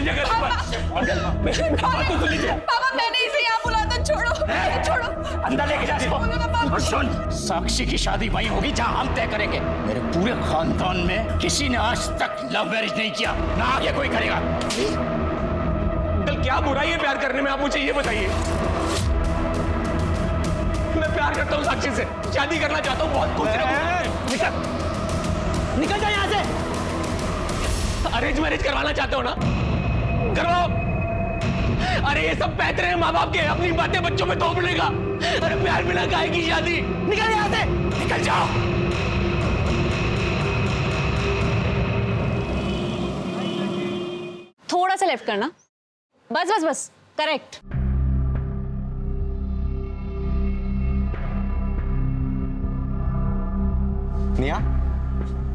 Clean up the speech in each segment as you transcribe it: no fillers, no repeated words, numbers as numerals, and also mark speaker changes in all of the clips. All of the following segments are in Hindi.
Speaker 1: लीजिए घर पर। मेरी बात तो सुन लीजिए।
Speaker 2: पापा मैंने इसे यहाँ बुलाया था, छोड़ो छोड़ो।
Speaker 1: अंदर लेके जा इसको। और सुन, साक्षी की शादी वहीं होगी जहाँ हम तय करेंगे। मेरे पूरे खानदान में किसी ने आज तक लव मैरिज नहीं किया, ना आगे कोई करेगा।
Speaker 3: कल क्या बुराई है प्यार करने में, आप मुझे ये बताइए। मैं प्यार करता हूँ साक्षी से, शादी करना चाहता हूँ, बहुत खुश रहूंगा।
Speaker 1: निकल जाए यहाँ से।
Speaker 3: अरेंज मैरिज करवाना चाहते हो ना, करवाओ। अरे ये सब पैतरे हैं माँ बाप के, अपनी बातें बच्चों में थोपने का। अरे प्यार बिना काहे की शादी।
Speaker 1: निकल यहाँ से, निकल जाओ।
Speaker 4: थोड़ा सा लेफ्ट करना, बस बस बस, करेक्ट।
Speaker 5: निया,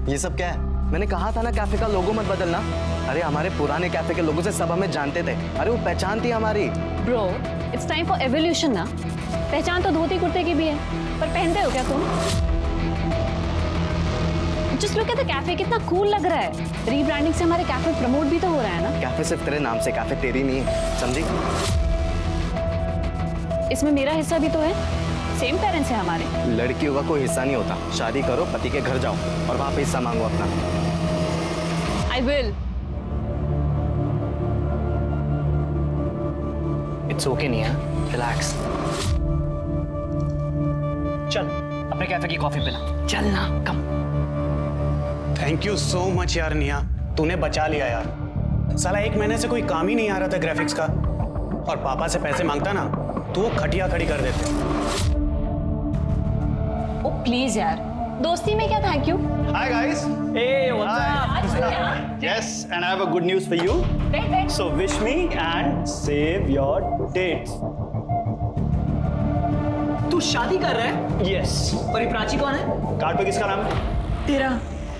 Speaker 5: ये सब क्या है? मैंने कहा था ना कैफे का लोगो मत बदलना। अरे हमारे पुराने कैफे के लोगों से सब हमें जानते थे। अरे वो पहचान थी हमारी।
Speaker 4: Bro, it's time for evolution ना। पहचान तो धोती कुर्ते की भी है, पर पहनते हो क्या तुम? Just look at the cafe, कितना कूल लग रहा है। रीब्रांडिंग से हमारे कैफे प्रमोट भी तो हो रहा है ना।
Speaker 5: कैफे सिर्फ तेरे नाम से, कैफे तेरी नहीं है, समझी?
Speaker 4: इसमें मेरा हिस्सा भी तो है, सेम पेरेंट्स है हमारे।
Speaker 5: लड़कियों का कोई हिस्सा नहीं होता। शादी करो, पति के घर जाओ और वहां पे हिस्सा मांगो अपना।
Speaker 4: I will.
Speaker 6: इट्स ओके निया, रिलैक्स। चल अपने कैफे की कॉफी पिला। चल ना, कम।
Speaker 7: थैंक यू सो मच यार निया, तूने बचा लिया यार। साला 1 महीने से कोई काम ही नहीं आ रहा था ग्राफिक्स का, और पापा से पैसे मांगता ना तो वो खटिया खड़ी कर देते।
Speaker 4: ओ प्लीज यार, दोस्ती में क्या thank you.
Speaker 8: Hi guys.
Speaker 6: Hey, what's
Speaker 8: up? Yes, and I have a good news for you. So wish me and save your dates.
Speaker 6: तू शादी कर रहा है?
Speaker 8: Yes.
Speaker 6: और ये प्राची कौन है?
Speaker 8: कार्ड पे किसका नाम है?
Speaker 6: तेरा।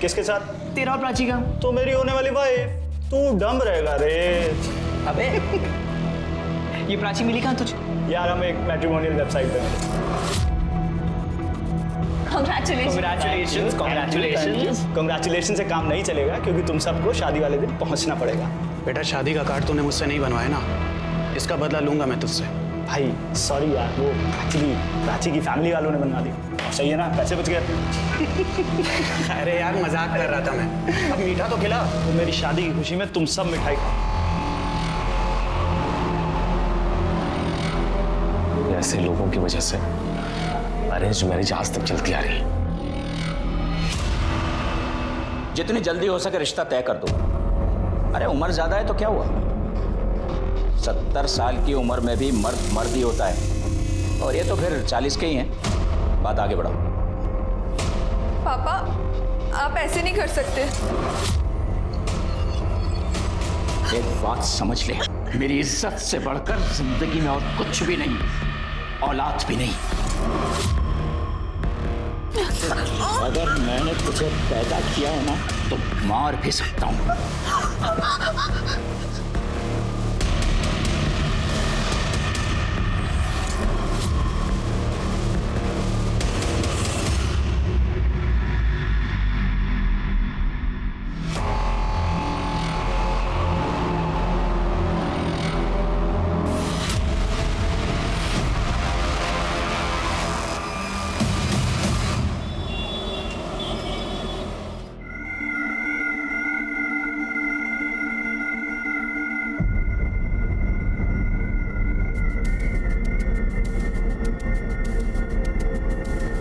Speaker 8: किसके साथ?
Speaker 6: तेरा और प्राची का।
Speaker 8: तो मेरी होने वाली वाइफ। तू डम रहेगा रे।
Speaker 6: अबे ये प्राची मिली कहाँ तुझे?
Speaker 8: यार हम एक मैट्रिमोनियल वेबसाइट पे मिले। Congratulations से काम नहीं चलेगा, क्योंकि तुम सबको शादी वाले दिन पहुंचना पड़ेगा।
Speaker 7: बेटा शादी का कार्ड तूने मुझसे नहीं बनवाया ना, इसका बदला लूंगा मैं तुझसे।
Speaker 8: भाई सॉरी यार, वो एक्चुअली प्राची की फैमिली वालों ने बनवा दी। सही है ना, पैसे बच गए।
Speaker 7: अरे यार मजाक कर रहा था मैं, अब मीठा तो खिला।
Speaker 8: तो मेरी शादी की खुशी में तुम सब मिठाई खाओ।
Speaker 3: ऐसे लोगों की वजह से अरेंज मैरिज आज तक चलती आ रही है। जितनी जल्दी हो सके रिश्ता तय कर दो। अरे उम्र ज्यादा है तो क्या हुआ, 70 साल की उम्र में भी मर्द मर्द ही होता है, और ये तो फिर 40 के ही हैं। बात आगे बढ़ाओ।
Speaker 2: पापा आप ऐसे नहीं कर सकते।
Speaker 1: एक बात समझ ले, मेरी इज्जत से बढ़कर जिंदगी में और कुछ भी नहीं, औलाद भी नहीं। अगर मैंने तुझे पैदा किया है ना तो मार भी सकता हूं।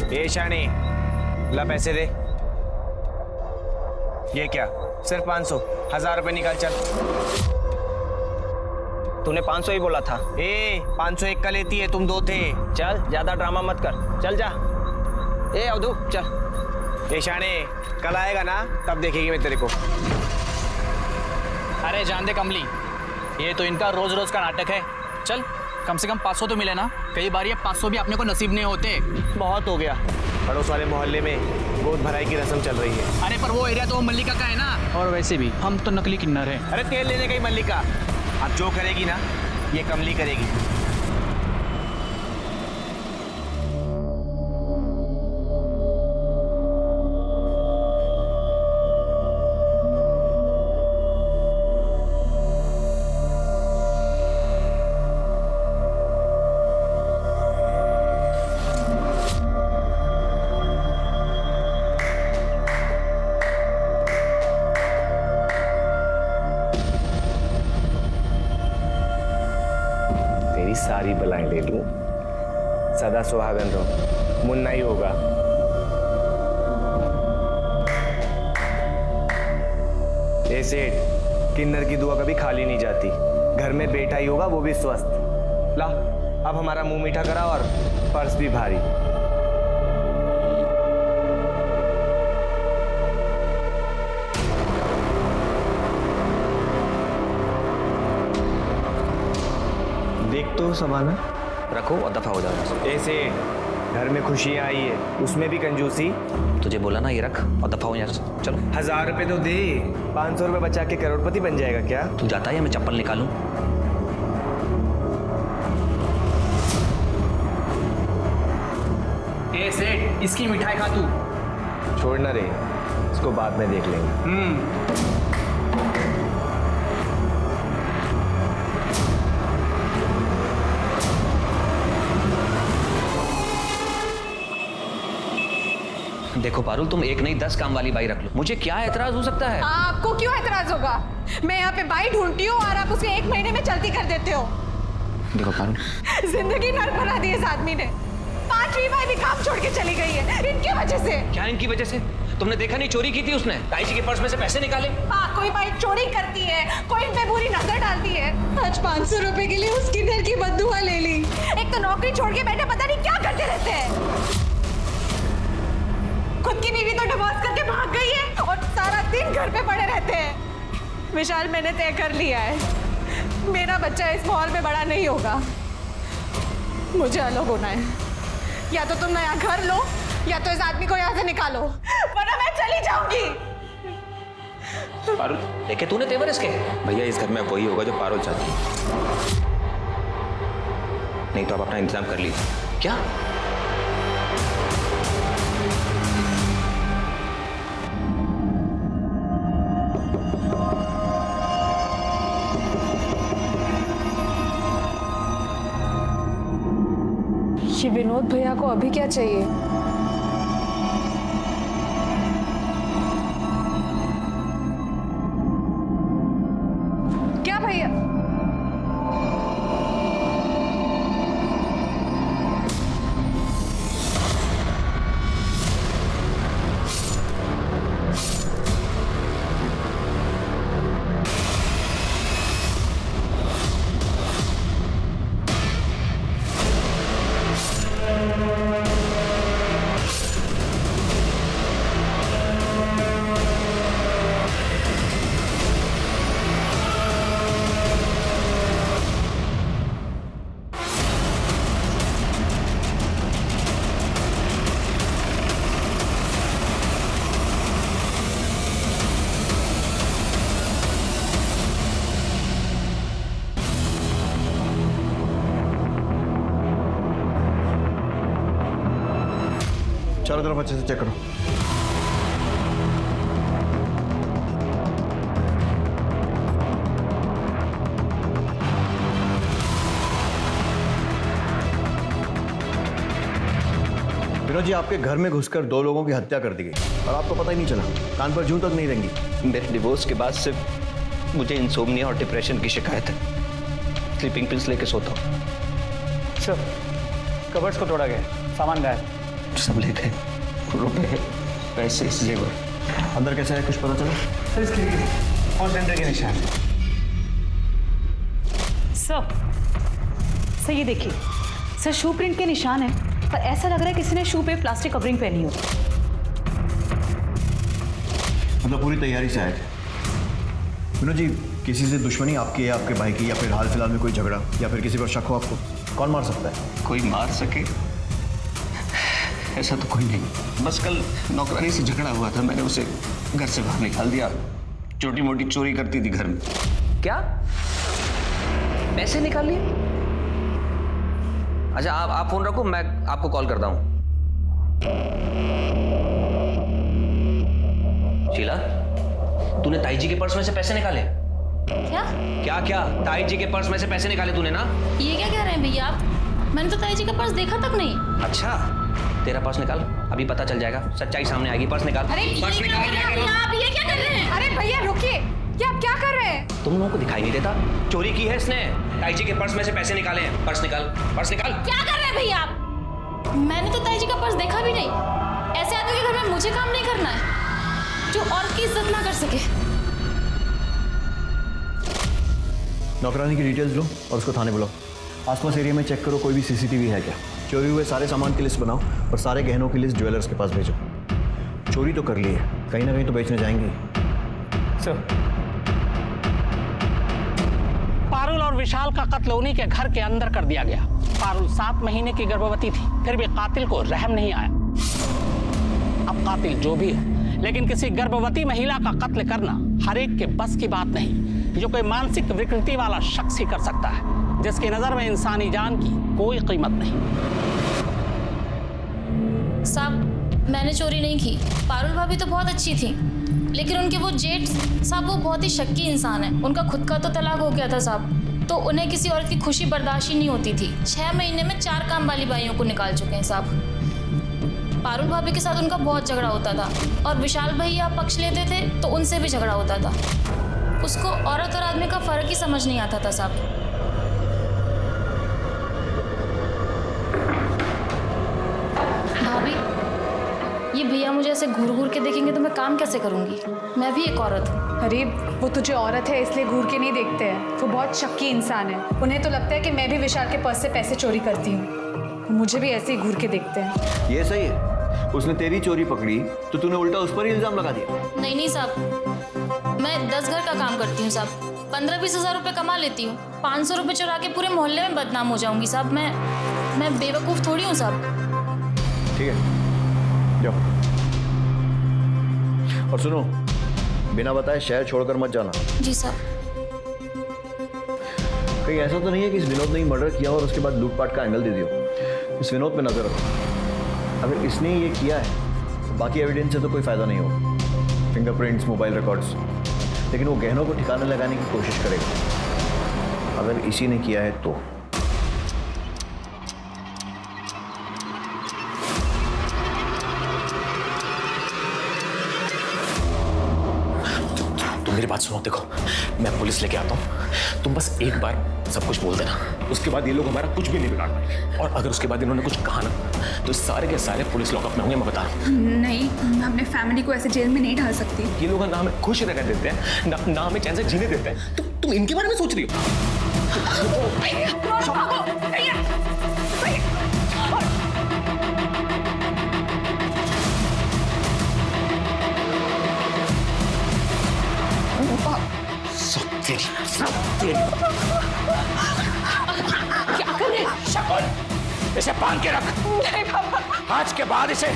Speaker 9: ये शानी, ला पैसे दे। ये क्या, सिर्फ 500? 1000 रुपए निकाल चल। तूने 500 ही बोला था। 500 एक का लेती है, तुम 2 थे। चल ज्यादा ड्रामा मत कर, चल जा। अवधू चल। ये शानी, कल आएगा ना तब देखेगी मैं तेरे को।
Speaker 6: अरे जान दे कमली, ये तो इनका रोज रोज का नाटक है। चल कम से कम 500 तो मिले ना। कई बार ये 500 भी अपने को नसीब नहीं होते।
Speaker 9: बहुत हो गया, पड़ोस वाले मोहल्ले में गोद भराई की रस्म चल रही है।
Speaker 6: अरे पर वो एरिया तो मल्लिका का है ना। और वैसे भी हम तो नकली किन्नर हैं।
Speaker 9: अरे तेल लेने गई मल्लिका, अब जो करेगी ना ये कमली करेगी। सारी बलाएं ले लूं, सदा सुहागन रहो, मुन्ना ही होगा। ए सेठ, किन्नर की दुआ कभी खाली नहीं जाती। घर में बेटा ही होगा, वो भी स्वस्थ। ला, अब हमारा मुंह मीठा करा और पर्स भी भारी। देख तो संभालना,
Speaker 10: रखो और दफा हो जाओ।
Speaker 9: ऐसे घर में खुशियां आई है, उसमें भी कंजूसी।
Speaker 10: तुझे बोला ना, ये रख और दफा हो यहाँ से। चलो।
Speaker 9: 1000 रुपए तो दे, 500 रुपए बचा के करोड़पति बन जाएगा क्या?
Speaker 10: तू जाता है या मैं चप्पल निकालूं?
Speaker 6: ए सेठ, इसकी मिठाई खा तू।
Speaker 9: छोड़ना रे, इसको बाद में देख लेंगे।
Speaker 10: देखो पारुल, तुम एक नहीं 10 काम वाली बाई रख लो, मुझे क्या एतराज हो सकता है?
Speaker 2: आपको क्यों एतराज होगा? मैं यहाँ पे बाई ढूंढती हूँ और आप उसे 1 महीने में चलती कर देते हो।
Speaker 10: देखो पारुल,
Speaker 2: जिंदगी नर्क बना दी इस आदमी ने। 5वीं बार भी काम छोड़ के चली गई है इनकी वजह से।
Speaker 10: क्या इनकी वजह से? तुमने देखा नहीं चोरी की थी उसने? ताई जी के पर्स में से पैसे निकाले।
Speaker 2: हाँ, कोई बाई चोरी करती है, कोई इन पे बुरी नजर डालती है। आज 500 रुपए के लिए उस किन्नर की बद्दुआ ले ली। एक तो नौकरी छोड़ के बैठे पता नहीं क्या करते रहते हैं। खुद की बीवी तो डिवोर्स करके भाग गई है और सारा दिन घर पे पड़े रहते हैं। विशाल, मैंने तय कर लिया है, मेरा बच्चा इस माहौल में बड़ा नहीं होगा। मुझे अलग होना है। या तो तुम नया घर लो या तो इस आदमी को यहाँ से निकालो, वरना मैं चली जाऊंगी।
Speaker 10: पारुल, देखे तूने तेवर इसके?
Speaker 11: भैया, इस घर में वही होगा जो पारुल चाहती है। नहीं तो आप अपना इंतजाम कर लीजिए।
Speaker 10: क्या?
Speaker 2: ये विनोद भैया को अभी क्या चाहिए? क्या भैया?
Speaker 11: चारों तरफ अच्छे से चेक करो। विनोद जी, आपके घर में घुसकर 2 लोगों की हत्या कर दी गई और आपको पता ही नहीं चला। कान पर जूं तक नहीं रहेंगी।
Speaker 10: मेरे डिवोर्स के बाद सिर्फ मुझे इंसोम्निया और डिप्रेशन की शिकायत है। स्लीपिंग पिल्स लेके सोता हूँ।
Speaker 8: सर, कबर्ड्स को तोड़ा गया, सामान गायब।
Speaker 10: सब ले गए, रुपए, पैसे, जेवर।
Speaker 11: अंदर कैसा है, कुछ पता चला?
Speaker 8: सर, इसकी कॉन्सेंट्रेट के निशान।
Speaker 12: सर ये देखिए, सर शू प्रिंट के निशान है, पर ऐसा लग रहा है किसी ने शू पे प्लास्टिक कवरिंग पहनी हो।
Speaker 11: मतलब पूरी तैयारी से आए थे। विनोद जी, किसी से दुश्मनी आपकी या आपके भाई की, या फिर हाल फिलहाल में कोई झगड़ा, या फिर किसी पर शक हो आपको? कौन मार सकता है?
Speaker 10: कोई मार सके ऐसा तो कोई नहीं। बस कल नौकरानी से झगड़ा हुआ था, मैंने उसे घर से बाहर निकाल दिया। छोटी मोटी चोरी करती थी घर में। क्या? पैसे निकाल लिए? अच्छा, आप फोन रखो, मैं आपको कॉल करता हूं। शीला, तूने ताई जी के पर्स में से पैसे निकाले?
Speaker 13: क्या?
Speaker 10: क्या क्या? ताई जी के पर्स में से पैसे निकाले तूने ना?
Speaker 13: ये क्या कह रहे हैं भैया आप? मैंने तो ताई जी का पर्स देखा तक नहीं।
Speaker 10: अच्छा, तेरा पर्स निकाल, अभी पता चल जाएगा, सच्चाई सामने आएगी। पर्स निकाल।
Speaker 2: अरे
Speaker 10: पर्स निकाल।
Speaker 13: आप ये क्या कर रहे हैं?
Speaker 2: अरे भैया रुकिए, ये आप क्या कर रहे हैं?
Speaker 9: तुम लोगों को दिखाई नहीं देता? चोरी की है इसने। ताई जी के पर्स में से पैसे निकाले हैं। पर्स निकाल, पर्स निकाल।
Speaker 13: क्या कर रहे हैं भैया आप? मैंने तो ताई जी का पर्स देखा भी नहीं। ऐसे आदमी के घर में मुझे काम नहीं करना है जो और की इज्जत ना कर सके।
Speaker 11: नौकरानी की डिटेल्स लो और उसको थाने बुलाओ। आसपास एरिया में चेक करो कोई भी सीसीटीवी है क्या। चोरी हुए सारे सामान की लिस्ट बनाओ और सारे गहनों की लिस्ट ज्वेलर्स के पास भेजो। चोरी तो कर ली है, कहीं ना कहीं तो बेचने जाएंगी।
Speaker 14: सर, पारुल और विशाल का कत्ल उन्हीं के घर के अंदर कर दिया गया। पारुल 7 महीने की गर्भवती थी, फिर भी कातिल को रहम नहीं आया। अब कातिल जो भी है, लेकिन किसी गर्भवती महिला का कत्ल करना हर एक के बस की बात नहीं। जो कोई मानसिक विकृति वाला शख्स ही कर सकता है, जिसकी नजर में इंसानी जान की कोई कीमत नहीं।
Speaker 13: साहब, मैंने चोरी नहीं की। पारुल भाभी तो बहुत अच्छी थी, लेकिन उनके वो जेठ साहब वो बहुत ही शक्की इंसान है। उनका खुद का तो तलाक हो गया था साहब, तो उन्हें किसी औरत की खुशी बर्दाश्त ही नहीं होती थी। 6 महीने में 4 काम वाली बाइयों को निकाल चुके हैं साहब। पारुल भाभी के साथ उनका बहुत झगड़ा होता था, और विशाल भैया पक्ष लेते थे तो उनसे भी झगड़ा होता था। उसको औरत और आदमी का फर्क ही समझ नहीं आता था साहब। भाभी, ये भैया मुझे ऐसे घूर घूर के देखेंगे तो मैं काम कैसे करूंगी? मैं भी एक औरत हूँ।
Speaker 12: अरे वो तुझे औरत है इसलिए घूर के नहीं देखते हैं। वो बहुत शक्की इंसान है। उन्हें तो लगता है कि मैं भी विशाल के पर्स से पैसे चोरी करती हूँ। मुझे भी ऐसे ही घूर के देखते हैं।
Speaker 11: ये सही है, उसने तेरी चोरी पकड़ी तो तूने उल्टा उस पर ही इल्जाम लगा दिया।
Speaker 13: नहीं साहब, मैं 10 घर का काम करती हूँ साहब। 15-20 हज़ार रुपये कमा लेती हूँ। 500 रुपये चुरा के पूरे मोहल्ले में बदनाम हो जाऊंगी साहब। मैं बेवकूफ़ थोड़ी हूँ साहब।
Speaker 11: ठीक है, जाओ। और सुनो, बिना बताए शहर छोड़कर मत जाना।
Speaker 13: जी साहब।
Speaker 11: कहीं ऐसा तो नहीं है कि इस विनोद ने ही मर्डर किया और उसके बाद लूटपाट का एंगल दे दियो। इस विनोद पे नजर रखो। अगर इसने ये किया है, बाकी एविडेंस से तो कोई फायदा नहीं होगा, फिंगरप्रिंट्स, मोबाइल रिकॉर्ड्स, लेकिन वो गहनों को ठिकाने लगाने की कोशिश करेगा। अगर इसी ने किया है तो
Speaker 15: मेरी बात सुनो, देखो मैं पुलिस लेके आता हूँ, तुम बस एक बार सब कुछ बोल देना, उसके बाद ये लोग हमारा कुछ भी नहीं बिगाड़ पाएंगे। और अगर उसके बाद इन्होंने कुछ कहा ना, तो सारे के सारे पुलिस लॉकअप में होंगे, मैं बता रहा हूँ।
Speaker 16: नहीं, मैं अपने फैमिली को ऐसे जेल में नहीं डाल सकती।
Speaker 15: ये लोग ना हमें खुश रहने देते हैं, ना हमें चैन से जीने देते हैं। तुम इनके बारे में सोच रही हो?
Speaker 1: क्या करे? शकुन, इसे बांध के रख।
Speaker 2: नहीं पापा।
Speaker 1: आज के बाद इसे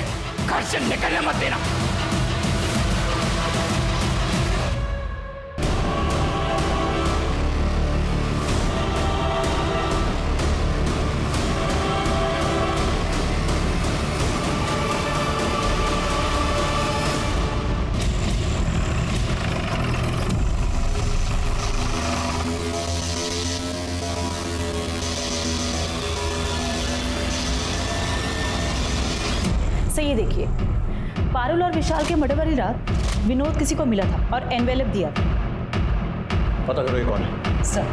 Speaker 1: घर से निकलने मत देना।
Speaker 12: ये देखिए, पारुल और विशाल के मर्डर वाली रात विनोद किसी को मिला था और एनवेलप दिया था।
Speaker 11: पता करो ये कौन है।
Speaker 12: सर,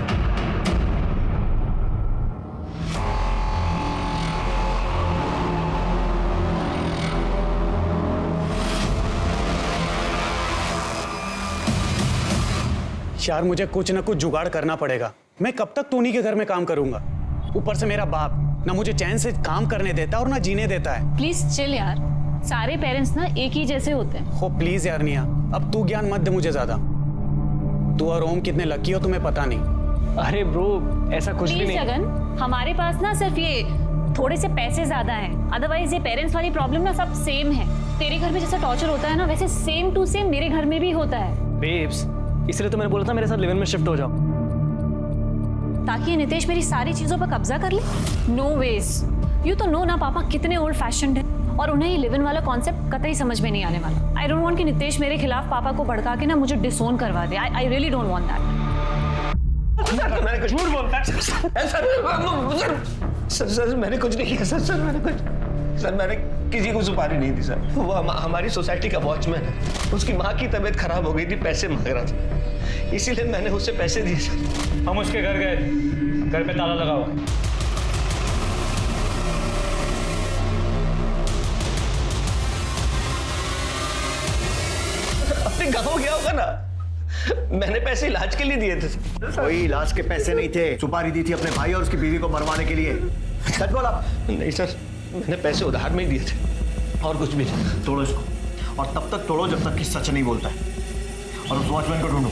Speaker 7: यार मुझे कुछ ना कुछ जुगाड़ करना पड़ेगा। मैं कब तक टोनी के घर में काम करूंगा? ऊपर से मेरा बाप ना मुझे चैन से काम करने देता और ना जीने देता है।
Speaker 4: प्लीज चिल यार, सारे पेरेंट्स ना एक ही जैसे होते हैं।
Speaker 7: हो प्लीज यार निया, अब तू ज्ञान मत दे मुझे ज्यादा। तू और ओम कितने लकी हो तुम्हें पता नहीं।
Speaker 14: अरे ब्रो, ऐसा कुछ भी नहीं।
Speaker 4: जगन, हमारे पास ना सिर्फ ये थोड़े से पैसे ज्यादा हैं, अदरवाइज ये पेरेंट्स वाली प्रॉब्लम ना सब सेम है। तेरे घर में जैसा टॉर्चर होता है ना, वैसे सेम टू सेम मेरे घर में भी होता है।
Speaker 14: बेब्स, इसलिए तो मैंने बोला था मेरे साथ लिव इन में शिफ्ट हो जाओ,
Speaker 4: ताकि नितेश मेरी सारी चीजों पर कब्जा कर ले। नो वेज, यू तो नो ना पापा कितने ओल्ड फैशन्ड है, और उन्हें ये लिव इन वाला कॉन्सेप्ट कतई समझ में नहीं आने वाला। आई डोंट वांट कि नितेश मेरे खिलाफ पापा को भड़का के ना मुझे डिसोन करवा दे। I really don't want that.
Speaker 10: Sir, मैंने कुछ झूठ बोलता है सर, मैंने कुछ नहीं किया सर, मैंने किसी को सुपारी नहीं दी सर। वो हमारी सोसाइटी का वॉचमैन है, उसकी माँ की तबीयत खराब हो गई थी, पैसे मांग रहा था, इसीलिए मैंने उससे पैसे दिए सर।
Speaker 8: हम उसके घर गए, घर पे ताला लगा हुआ।
Speaker 10: अपने गाँव गया होगा ना, मैंने पैसे इलाज के लिए दिए थे।
Speaker 11: कोई इलाज के पैसे नहीं थे, सुपारी दी थी अपने भाई और उसकी बीवी को मरवाने के लिए। सच बोला?
Speaker 10: नहीं सर, मैंने पैसे उधार में ही दिए थे और कुछ भी नहीं।
Speaker 11: तोड़ो इसको, और तब तक तोड़ो जब तक कि सच नहीं बोलता है। और उस वॉचमैन को ढूंढो।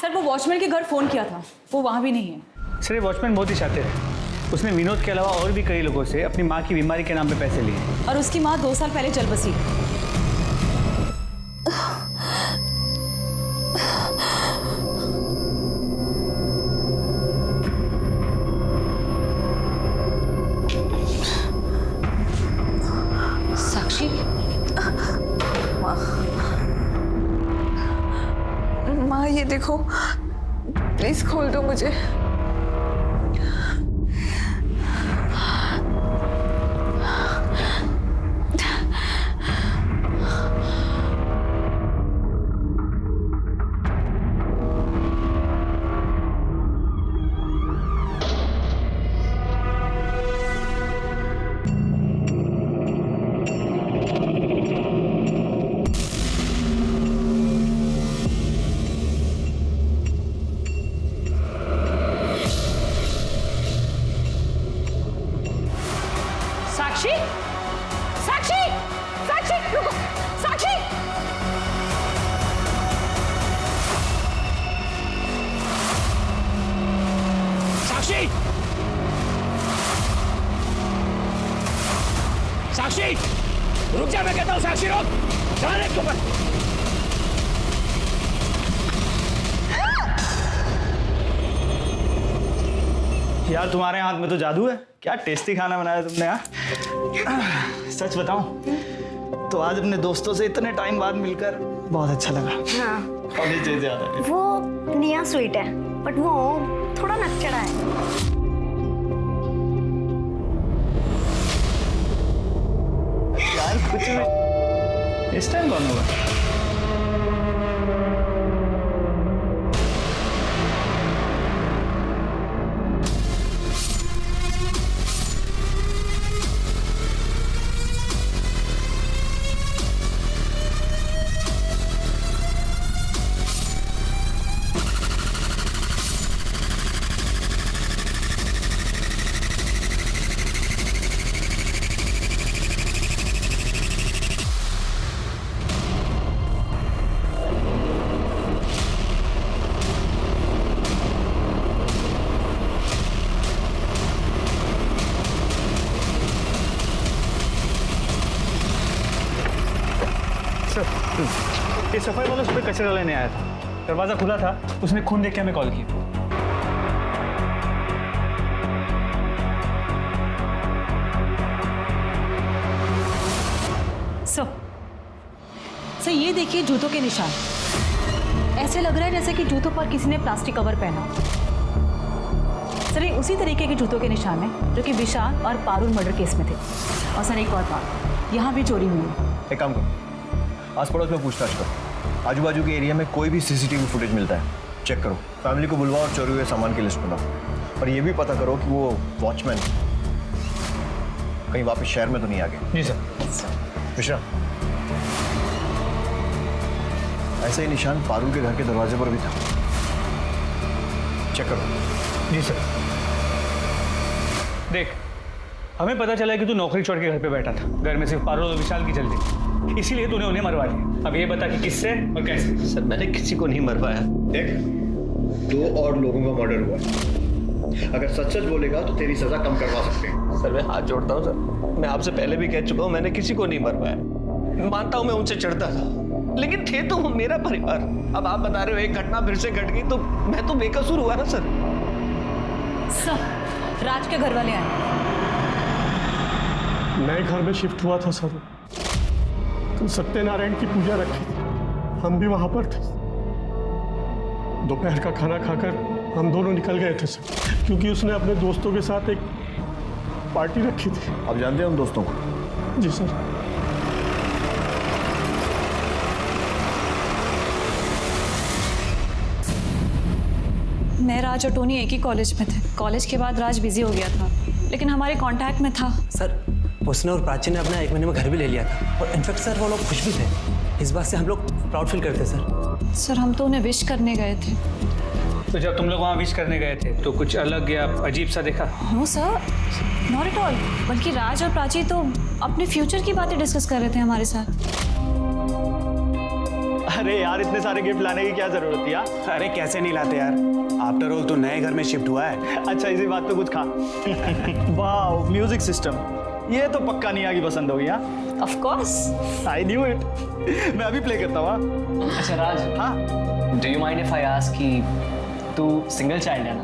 Speaker 17: सर वो वॉचमैन के घर फोन किया था, वो वहां भी नहीं है।
Speaker 8: सर ये वॉचमैन बहुत ही शातिर है, उसने विनोद के अलावा और भी कई लोगों से अपनी माँ की बीमारी के नाम पे पैसे लिए।
Speaker 17: और उसकी माँ 2 साल पहले चल बसी।
Speaker 2: साक्षी, माँ ये देखो, प्लीज खोल दो मुझे।
Speaker 17: साक्षी, साक्षी, साक्षी, रुको, साक्षी।
Speaker 1: साक्षी, साक्षी, रुक जा, मैं कहता हूँ साक्षी रुक, ध्यान रख ऊपर।
Speaker 8: यार तुम्हारे हाथ में तो जादू है, क्या टेस्टी खाना बनाया तुमने यार। सच बताऊं तो आज अपने दोस्तों से इतने टाइम बाद मिलकर बहुत अच्छा लगा।
Speaker 18: हाँ।
Speaker 8: कॉलेज जैसे याद है।
Speaker 18: वो निया स्वीट है, बट वो थोड़ा नकचड़ा है।
Speaker 8: यार कुछ नहीं, इस टाइम कौन होगा? ये सफाई वाला सुबह कचरा लेने आया था, दरवाजा खुला था, उसने खून देख के हमें कॉल की।
Speaker 17: सर ये देखिए जूतों के निशान, ऐसे लग रहा है जैसे कि जूतों पर किसी ने प्लास्टिक कवर पहना। सर ये उसी तरीके के जूतों के निशान हैं जो कि विशाल और पारुल मर्डर केस में थे। और सर एक और बात, यहाँ भी चोरी हुई है।
Speaker 11: एक काम करो, आस पड़ोस में पूछताछ करो, आजू बाजू के एरिया में कोई भी सीसीटीवी फुटेज मिलता है चेक करो, फैमिली को बुलवाओ और चोरी हुए सामान की लिस्ट बनाओ। और ये भी पता करो कि वो वॉचमैन कहीं वापस शहर में तो नहीं आ गए।
Speaker 8: जी सर।
Speaker 11: मिश्रा, ऐसा ही निशान पारुल के घर के दरवाजे पर भी था, चेक करो।
Speaker 8: जी सर। देख, हमें पता चला कि तू नौकरी छोड़ के घर पे बैठा था, घर में सिर्फ पारुल और विशाल की चलती, इसीलिए तूने उन्हें मरवा दिया। अब ये बता कि किससे और कैसे?
Speaker 10: सर मैंने किसी को नहीं मरवाया।
Speaker 11: देख, 2 और लोगों का मर्डर हुआ है, अगर सच सच बोलेगा तो तेरी सजा कम करवा सकते हैं।
Speaker 10: सर मैं हाथ जोड़ता हूँ सर, मैं आपसे पहले भी कह चुका हूँ, मैंने किसी को नहीं मरवाया। मानता हूँ मैं उनसे चढ़ता था, लेकिन थे तो वो मेरा परिवार। अब आप बता रहे हो एक घटना फिर से घट गई तो मैं तो बेकसूर हुआ ना सर।
Speaker 17: सर राज के घर वाले आए,
Speaker 19: नए घर में शिफ्ट हुआ था सर, तो सत्यनारायण की पूजा रखी थी, हम भी वहां पर थे। दोपहर का खाना खाकर हम दोनों निकल गए थे सर, क्योंकि उसने अपने दोस्तों के साथ एक पार्टी रखी थी।
Speaker 11: आप जानते हैं उन दोस्तों को?
Speaker 19: जी सर।
Speaker 4: मैं, राज और टोनी एक ही कॉलेज में थे। कॉलेज के बाद राज बिजी हो गया था, लेकिन हमारे कांटेक्ट में था।
Speaker 20: सर उसने और प्राची ने अपना 1 महीने में घर भी ले लिया था, और इनफैक्ट सर वो लोग खुश भी थे। इस बात से हम लोग प्राउड फील करते सर।
Speaker 4: सर हम तो उन्हें विश करने गए थे।
Speaker 6: तो जब तुम लोग वहाँ विश करने गए थे तो कुछ अलग या अजीब सा देखा?
Speaker 4: No sir, not at all. बल्कि राज और प्राची तो अपने फ्यूचर की बातें डिस्कस कर रहे थे हमारे साथ।
Speaker 8: अरे यार, इतने सारे गिफ्ट लाने की क्या जरूरत थी यार?
Speaker 7: अरे कैसे नहीं लाते यार, आफ्टर ऑल तो नए घर में शिफ्ट हुआ है।
Speaker 8: अच्छा, इसी बात पे कुछ खा। वाह, म्यूजिक सिस्टम, ये तो पक्का निया की पसंद होगी। हाँ
Speaker 4: of course,
Speaker 8: I knew it. मैं अभी प्ले करता हूँ।
Speaker 20: अच्छा राज,
Speaker 8: हाँ,
Speaker 20: do you mind if I ask कि तू सिंगल चाइल्ड है ना,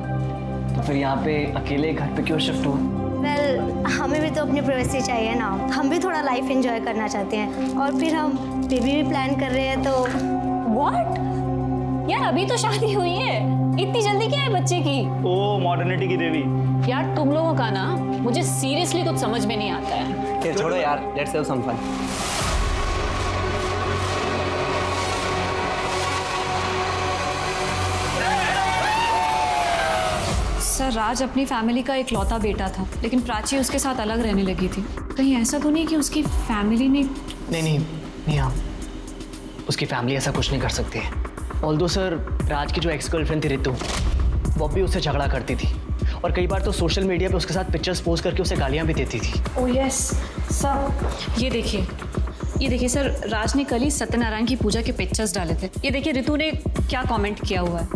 Speaker 20: तो फिर यहाँ पे अकेले घर पे क्यों शिफ्ट हुआ?
Speaker 18: वेल, हमें भी तो अपनी प्राइवेसी चाहिए ना, हम भी थोड़ा लाइफ एंजॉय करना चाहते हैं, और फिर हम बेबी भी प्लान कर रहे हैं। तो
Speaker 4: व्हाट यार, अभी तो शादी हुई है, इतनी जल्दी क्या है बच्चे की?
Speaker 8: ओ मॉडर्निटी की देवी।
Speaker 4: यार तुम लोगों का ना मुझे सीरियसली कुछ समझ में नहीं आता है।
Speaker 20: छोड़ो यार, let's have some fun.
Speaker 4: Sir Raj अपनी फैमिली का इकलौता बेटा था, लेकिन प्राची उसके साथ अलग रहने लगी थी। कहीं ऐसा तो नहीं कि उसकी फैमिली ने?
Speaker 20: नहीं हाँ, उसकी फैमिली ऐसा कुछ नहीं कर सकती है। ऑल्दो सर, राज की जो एक्स गर्लफ्रेंड थी रितु, वो भी उससे झगड़ा करती थी, और कई बार तो सोशल मीडिया पे उसके साथ पिक्चर्स पोस्ट करके उसे गालियाँ भी देती थी।
Speaker 4: ओह यस सर, ये देखिए सर, राज ने कल ही सत्यनारायण की पूजा के पिक्चर्स डाले थे। ये देखिए रितु ने क्या कमेंट किया हुआ है।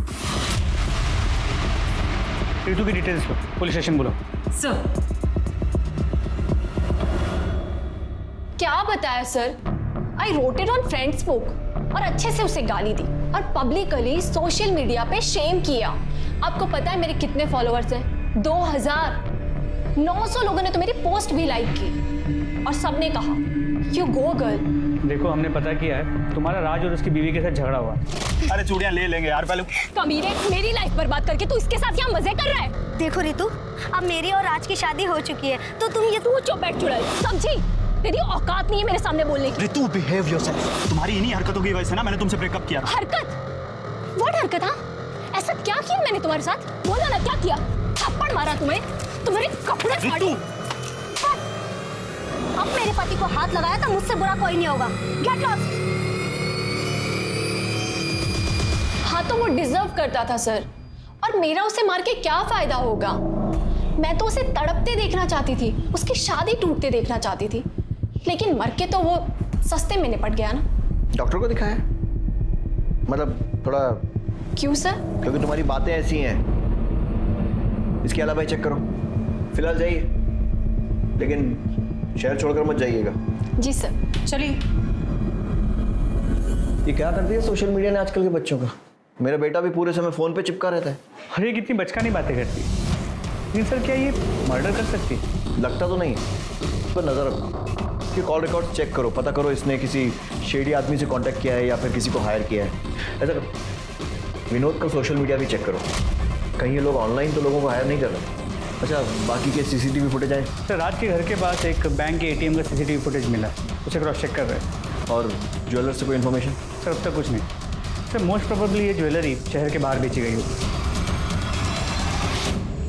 Speaker 6: रितु की डिटेल्स लो, पुलिस स्टेशन बोलो।
Speaker 4: सर
Speaker 21: क्या बताया sir? I wrote it on Friendsbook और अच्छे से उसे गाली दी और पब्लिकली सोशल मीडिया पे शेम किया। आपको पता है मेरे कितने फॉलोअर्स हैं? 2900 लोगों ने तो मेरी पोस्ट भी लाइक की, और सबने कहा यू गो गर्ल।
Speaker 6: देखो, हमने पता किया है तुम्हारा राज और उसकी बीवी के साथ झगड़ा हुआ।
Speaker 8: अरे चूड़ियां ले लेंगे यार पहले।
Speaker 21: कमीने, मेरी लाइफ बर्बाद करके तू इसके साथ यहाँ मजे कर रहा है?
Speaker 18: देखो रितु, अब मेरी और राज की शादी हो चुकी है, तो तुम ये
Speaker 21: तू चुप बैठ चुड़ैल, समझी? तेरी औकात नहीं है मेरे सामने बोलने की।
Speaker 8: Ritu, behave yourself. तुम्हारी इन्हीं हरकतों की वजह से ना मैंने तुमसे ब्रेकअप किया।
Speaker 21: हरकत? व्हाट हरकत? हाँ, ऐसा क्या किया मैंने तुम्हारे साथ? बोला ना, क्या किया? थप्पड़ मारा तुम्हें? तुम्हारे कपड़े फाड़े?
Speaker 18: अब मेरे पति को हाथ लगाया तो मुझसे बुरा कोई नहीं होगा। Get lost.
Speaker 21: हाँ तो वो डिजर्व करता था सर, और मेरा उसे मार के क्या फायदा होगा? मैं तो उसे तड़पते देखना चाहती थी, उसकी शादी टूटते देखना चाहती थी, लेकिन मर के तो वो सस्ते में निपट गया ना।
Speaker 11: डॉक्टर को दिखाया? मतलब थोड़ा।
Speaker 21: क्यों सर?
Speaker 11: क्योंकि तुम्हारी बातें ऐसी हैं। इसके अलावा ही चेक करो। फिलहाल जाइए, लेकिन शहर छोड़कर मत जाइएगा।
Speaker 21: जी सर।
Speaker 4: चलिए।
Speaker 11: ये क्या करती है सोशल मीडिया ने आजकल के बच्चों का? मेरा बेटा भी पूरे समय फोन पे चिपका रहता है।
Speaker 6: अरे कितनी बचकानी बातें करती है। लेकिन सर क्या ये मर्डर कर सकती है?
Speaker 11: लगता तो नहीं है, उस पर नजर रखो। इसके कॉल रिकॉर्ड चेक करो, पता करो इसने किसी शेडी आदमी से कांटेक्ट किया है या फिर किसी को हायर किया है। ऐसा करो, विनोद का सोशल मीडिया भी चेक करो, कहीं ये लोग ऑनलाइन तो लोगों को हायर नहीं कर रहे। अच्छा, बाकी के सीसीटीवी फुटेज आए?
Speaker 6: सर राज के घर के पास एक बैंक के एटीएम का सीसीटीवी फुटेज मिला, उसे क्रॉस चेक कर रहे हैं।
Speaker 11: और ज्वेलर से कोई इन्फॉर्मेशन?
Speaker 6: सर अब तक कुछ नहीं। सर मोस्ट प्रोबेबली ये ज्वेलरी शहर के बाहर बेची गई होगी।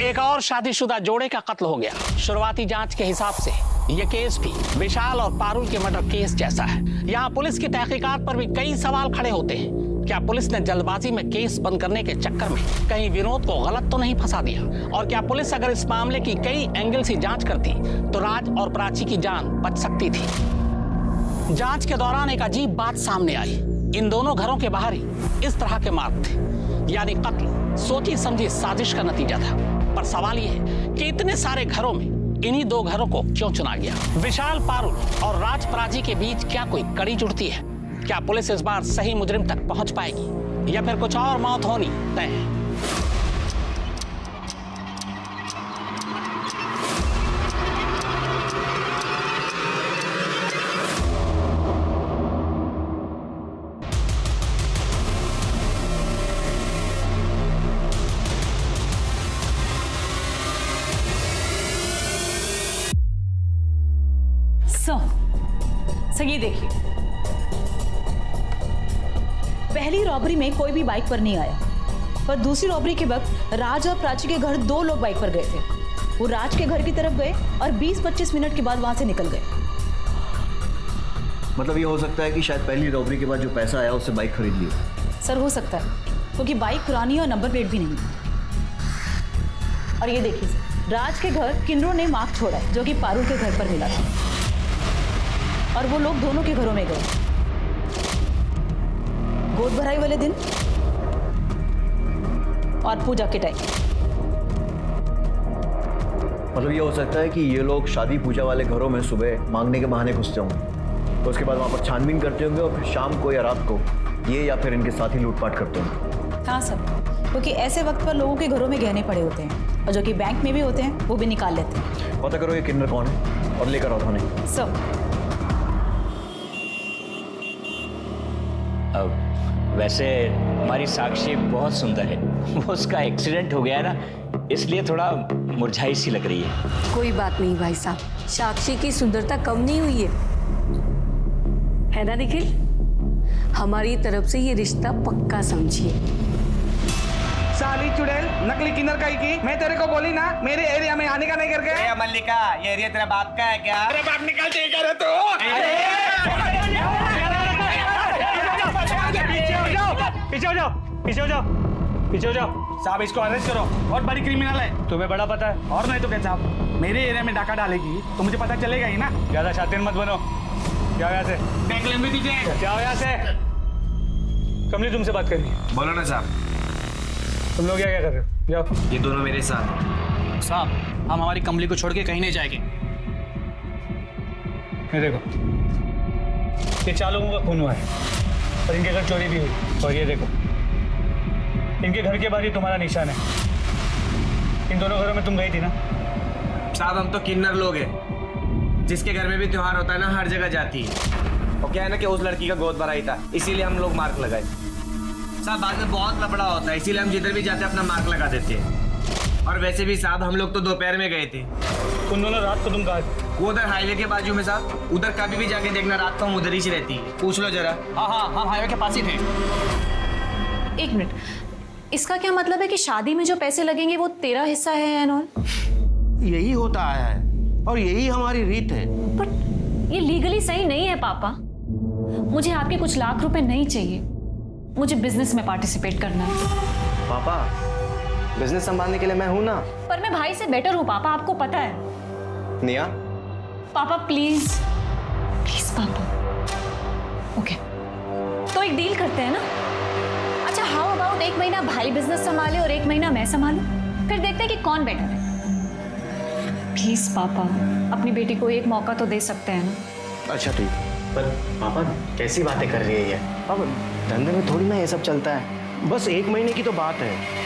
Speaker 14: एक और शादीशुदा जोड़े का कत्ल हो गया। शुरुआती जांच के हिसाब से ये केस भी विशाल और पारुल के मर्डर केस जैसा है। यहाँ पुलिस की तहकीकात पर भी कई सवाल खड़े होते हैं। क्या पुलिस ने जल्दबाजी में केस बंद करने के चक्कर में कहीं विनोद को गलत तो नहीं फंसा दिया? और क्या पुलिस अगर इस मामले की कई एंगल से जांच करती तो राज और प्राची की जान बच सकती थी? जांच के दौरान एक अजीब बात सामने आई। इन दोनों घरों के बाहर ही इस तरह के मार्ग थे, यानी कत्ल सोची समझी साजिश का नतीजा था। पर सवाल यह है कि इतने सारे घरों में इन्हीं दो घरों को क्यों चुना गया? विशाल पारुल और राज प्राची के बीच क्या कोई कड़ी जुड़ती है? क्या पुलिस इस बार सही मुजरिम तक पहुंच पाएगी या फिर कुछ और मौत होनी तय है?
Speaker 17: सर ये देखिए, पहली रॉबरी में कोई भी बाइक पर नहीं आया, पर दूसरी रॉबरी के वक्त राज और प्राची के घर 2 लोग बाइक पर गए थे। वो राज के घर की तरफ गए और 20-25 मिनट के बाद वहां से निकल गए।
Speaker 11: मतलब ये हो सकता है कि शायद पहली रॉबरी के बाद जो पैसा आया उससे बाइक खरीद ली।
Speaker 17: सर हो सकता है, क्योंकि बाइक पुरानी और नंबर प्लेट भी नहीं है। और ये देखिए सर, राज के घर किन्नरों ने मार्क छोड़ा है जो कि पारुल के घर पर मिला था, और वो लोग दोनों के घरों में गए गोद भराई वाले दिन और पूजा के टाइम।
Speaker 11: मतलब ये हो सकता है कि ये लोग शादी पूजा वाले घरों में सुबह मांगने के बहाने घुसते होंगे, तो उसके बाद वहाँ पर छानबीन करते होंगे और फिर शाम को या रात को ये या फिर इनके साथ ही लूटपाट करते होंगे।
Speaker 17: हाँ सर, क्योंकि ऐसे वक्त पर लोगों के घरों में गहने पड़े होते हैं और जो कि बैंक में भी होते हैं वो भी निकाल लेते हैं।
Speaker 11: पता करो ये किन्नर कौन है और लेकर आओ थाने।
Speaker 17: सर
Speaker 3: वैसे हमारी साक्षी बहुत सुंदर है, वो उसका एक्सीडेंट हो गया है ना, इसलिए थोड़ा मुरझाई सी लग रही है।
Speaker 5: कोई बात नहीं भाई साहब, साक्षी की सुंदरता कम नहीं हुई है ना निखिल? हमारी तरफ से ये रिश्ता पक्का समझिए।
Speaker 6: साली चुड़ैल, नकली किन्नर का ही की। मैं तेरे को बोली ना मेरे एरिया में आने का नहीं करके।
Speaker 9: मल्लिका, ये एरिया तेरा बाप का है क्या?
Speaker 6: अरे बाप निकल देगा रे तू। पीछे हो जाओ, पीछे हो जाओ, पीछे हो जाओ। साहब इसको अरेस्ट करो, बहुत बड़ी क्रिमिनल है। तुम्हें बड़ा पता है, और नहीं तो क्या साहब, मेरे एरिया में डाका डालेगी तो मुझे पता चलेगा ही ना। ज्यादा शातिर मत बनो। क्या यहाँ से? बैंक लंबी दीजिए। क्या यहाँ से? कमली तुमसे बात करनी है।
Speaker 9: बोलो ना साहब।
Speaker 6: तुम लोग क्या क्या कर रहे हो? जाओ।
Speaker 9: ये दोनों मेरे साथ।
Speaker 6: साहब हम हमारी कमली को छोड़ के कहीं नहीं जाएंगे। ये देखो, ये 4 लोगों का खून हुआ है और इनके घर चोरी भी हुई। और ये देखो, इनके घर के बाहर ही तुम्हारा निशान है। इन दोनों घरों में तुम गई थी ना?
Speaker 9: साहब हम तो किन्नर लोग हैं, जिसके घर में भी त्योहार होता है ना हर जगह जाती है। और क्या है ना कि उस लड़की का गोद भराई था, इसीलिए हम लोग मार्क लगाए। साहब बाद में बहुत लफड़ा होता है, इसीलिए हम जिधर भी जाते हैं अपना मार्क लगा देते हैं। और वैसे भी साहब हम लोग तो दोपहर में गए थे।
Speaker 6: तुम दोनों रात को तुम कहा?
Speaker 9: वो उधर हाईवे के बाजू में साहब, उधर कभी भी जाके देखना, रात को हम उधर ही रहती है। पूछ लो जरा।
Speaker 6: हाँ हाँ हम हाईवे के पास ही थे।
Speaker 4: 1 मिनट, इसका क्या मतलब है कि शादी में जो पैसे लगेंगे वो तेरा हिस्सा है एंड ऑल?
Speaker 10: यही होता आया है और यही हमारी रीत है।
Speaker 4: बट ये लीगली सही नहीं है पापा। मुझे आपके कुछ लाख रुपए नहीं चाहिए, मुझे बिजनेस में पार्टिसिपेट करना है।
Speaker 9: पापा बिजनेस संभालने के लिए मैं हूं ना।
Speaker 4: पर मैं भाई से बेटर हूँ पापा, आपको पता है।
Speaker 9: निया
Speaker 4: पापा प्लीज प्लीज पापा। ओके तो एक डील करते हैं ना? अच्छा हाउ अबाउट 1 महीना भाई बिजनेस संभाले और 1 महीना मैं संभालूं, फिर देखते हैं कि कौन बेटर है। प्लीज पापा, अपनी बेटी को एक मौका तो दे सकते हैं ना?
Speaker 9: अच्छा ठीक। पर पापा कैसी बातें कर रही है ये? पापा धंधे में थोड़ी ना ये सब चलता है, बस 1 महीने की तो बात है।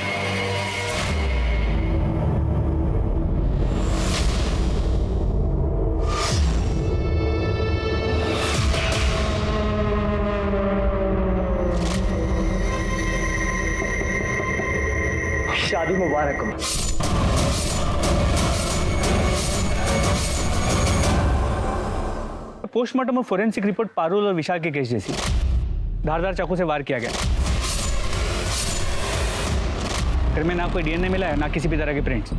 Speaker 20: शादी मुबारक हो।
Speaker 6: पोस्टमार्टम और फोरेंसिक रिपोर्ट पारुल और विशाल के केस जैसी। धारदार चाकू से वार किया गया। घर में ना कोई डीएनए मिला है, ना किसी भी तरह के प्रिंट्स।